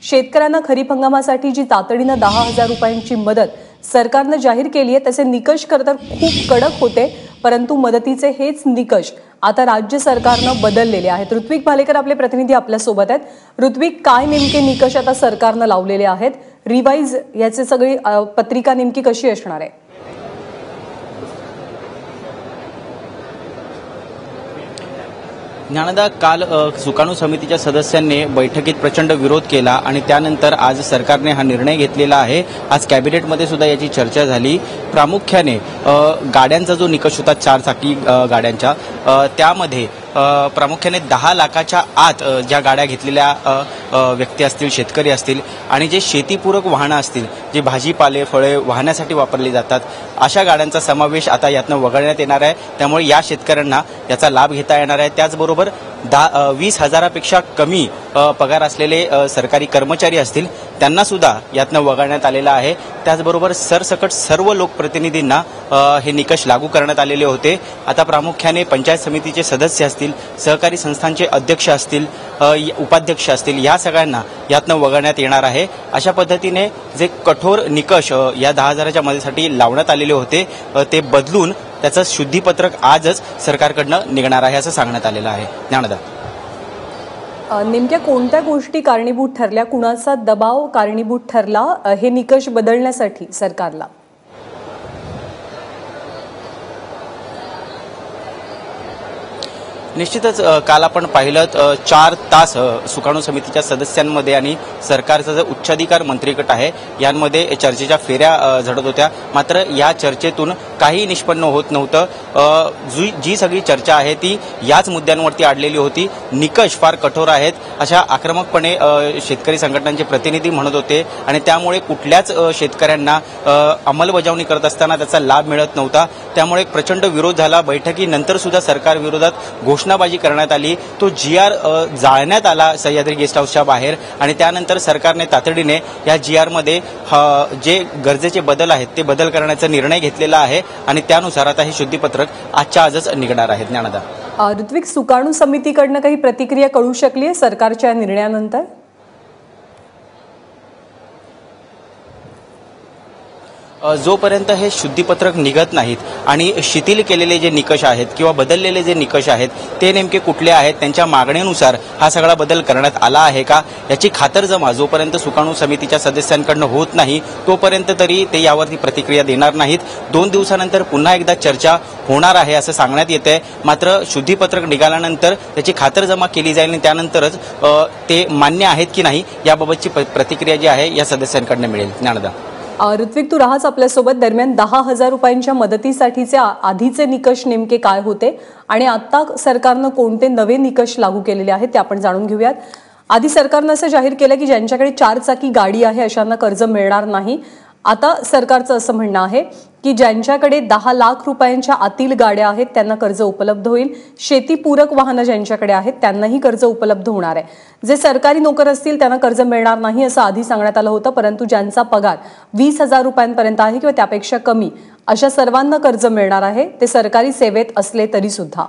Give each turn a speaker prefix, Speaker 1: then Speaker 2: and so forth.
Speaker 1: शेतकऱ्यांना खरीप हंगामासाठी जी तातडीने 10,000 रुपयांची मदत सरकारने जाहीर केली आहे त्याचे निकष खरं तर खूप कडक होते, परंतु मदतीचे हेच निकष आता राज्य सरकारने बदललेले आहेत। ऋत्विक भालेकर आपले प्रतिनिधी आपल्या सोबत आहेत। ऋत्विक, काय नेमके निकष आता सरकारने लावलेले आहेत? रिवाइज याची सगळी पत्रिका नेमकी कशी असणार आहे?
Speaker 2: ज्ञानदा, काल सुकाणू समितीच्या सदस्यांनी बैठकीत प्रचंड विरोध केला आणि त्यानंतर आज सरकारने हा निर्णय घेतलेला आहे। आज कॅबिनेटमध्ये सुद्धा याची चर्चा झाली। प्रामुख्याने गाड्यांचा जो निकष होता 4 चाकी गाड्यांचा, त्यामध्ये प्रामुख्याने 10 लाखाच्या आत ज्या गाड्या घेतलेल्या व्यक्ती असतील, शेतकरी असतील आणि जे शेतीपूरक वाहनं असतील, जे भाजीपाले फळे वाहण्यासाठी वापरली जातात, अशा गाड्यांचा समावेश आता यातनं वगळण्यात येणार आहे। त्यामुळे या शेतकऱ्यांना याचा लाभ घेता येणार आहे। त्याचबरोबर 20,000पेक्षा कमी पगार असलेले सरकारी कर्मचारी असतील त्यांना सुद्धा यातनं वगळण्यात आलेला आहे। त्याचबरोबर सरसकट सर्व लोकप्रतिनिधींना हे निकष लागू करण्यात आलेले होते। आता प्रामुख्याने पंचायत समितीचे सदस्य असतील, सहकारी संस्थांचे अध्यक्ष असतील, उपाध्यक्ष असतील, या सगळ्यांना यातनं वगळण्यात येणार आहे। अशा पद्धतीने जे कठोर निकष या 10,000च्या मदतीसाठी लावण्यात आलेले होते ते बदलून त्याचं शुद्धीपत्रक आजच सरकारकडनं निघणार आहे असं सांगण्यात आलेलं आहे। ज्ञानदा,
Speaker 1: नेमक्या कोणत्या गोष्टी कारणीभूत ठरल्या, कुणाचा दबाव कारणीभूत ठरला हे निकष बदलण्यासाठी सरकारला?
Speaker 2: निश्चितच काल आपण पाहिलं 4 तास सुकाणू समितीच्या सदस्यांमध्ये आणि सरकारचा जो उच्चाधिकार मंत्रिगट आहे यांमध्ये चर्चेच्या फेऱ्या झडत होत्या। मात्र या चर्चेतून काही निष्पन्न होत नव्हतं। जी सगळी चर्चा आहे ती याच मुद्द्यांवरती अडलेली होती। निकष फार कठोर आहेत अशा आक्रमकपणे शेतकरी संघटनांचे प्रतिनिधी म्हणत होते आणि त्यामुळे कुठल्याच शेतकऱ्यांना अंमलबजावणी करत असताना त्याचा लाभ मिळत नव्हता। त्यामुळे प्रचंड विरोध झाला। बैठकीनंतर सुद्धा सरकार विरोधात घोषणाबाजी करण्यात आली। तो GR जाळण्यात आला सह्याद्री गेस्ट हाऊसच्या बाहेर आणि त्यानंतर सरकारने तातडीने या GR मध्ये जे गरजेचे बदल आहेत ते बदल करण्याचा निर्णय घेतलेला आहे आणि त्यानुसार आता हे शुद्धीपत्रक आजच्या आजच निघणार आहे। ज्ञानदा,
Speaker 1: ऋत्विक, सुकाणू समितीकडनं काही प्रतिक्रिया कळू शकली आहे सरकारच्या निर्णयानंतर?
Speaker 2: जोपर्यंत हे शुद्धीपत्रक निघत नाहीत आणि शिथिल केलेले जे निकष आहेत किंवा बदललेले जे निकष आहेत ते नेमके कुठले आहेत, त्यांच्या मागणीनुसार हा सगळा बदल करण्यात आला आहे का याची खातरजमा जोपर्यंत सुकाणू समितीच्या सदस्यांकडनं होत नाही तोपर्यंत तरी ते यावरती प्रतिक्रिया देणार नाहीत। 2 दिवसानंतर पुन्हा एकदा चर्चा होणार आहे असं सांगण्यात येतंय। मात्र शुद्धीपत्रक निघाल्यानंतर त्याची खातरजमा केली जाईल आणि त्यानंतरच ते मान्य आहेत की नाही याबाबतची प्रतिक्रिया जी आहे या सदस्यांकडनं मिळेल। ज्ञानदा,
Speaker 1: ऋत्विक, तू राहाच आपल्यासोबत। दरम्यान 10,000 रुपयांच्या मदतीसाठीचे आधीचे निकष नेमके काय होते आणि आता सरकारनं कोणते नवे निकष लागू केलेले आहेत ते आपण जाणून घेऊयात। आधी सरकारनं असं जाहीर केलं की ज्यांच्याकडे 4 चाकी गाडी आहे अशांना कर्ज मिळणार नाही। आता सरकारचं असं म्हणणं आहे की ज्यांच्याकडे 10 लाख रुपयांच्या आतील गाड्या आहेत त्यांना कर्ज उपलब्ध होईल। शेतीपूरक वाहनं ज्यांच्याकडे आहेत त्यांनाही कर्ज उपलब्ध होणार आहे। जे सरकारी नोकर असतील त्यांना कर्ज मिळणार नाही असं आधी सांगण्यात आलं होतं, परंतु ज्यांचा पगार 20,000 रुपयांपर्यंत आहे किंवा त्यापेक्षा कमी अशा सर्वांना कर्ज मिळणार आहे, ते सरकारी सेवेत असले तरी सुद्धा।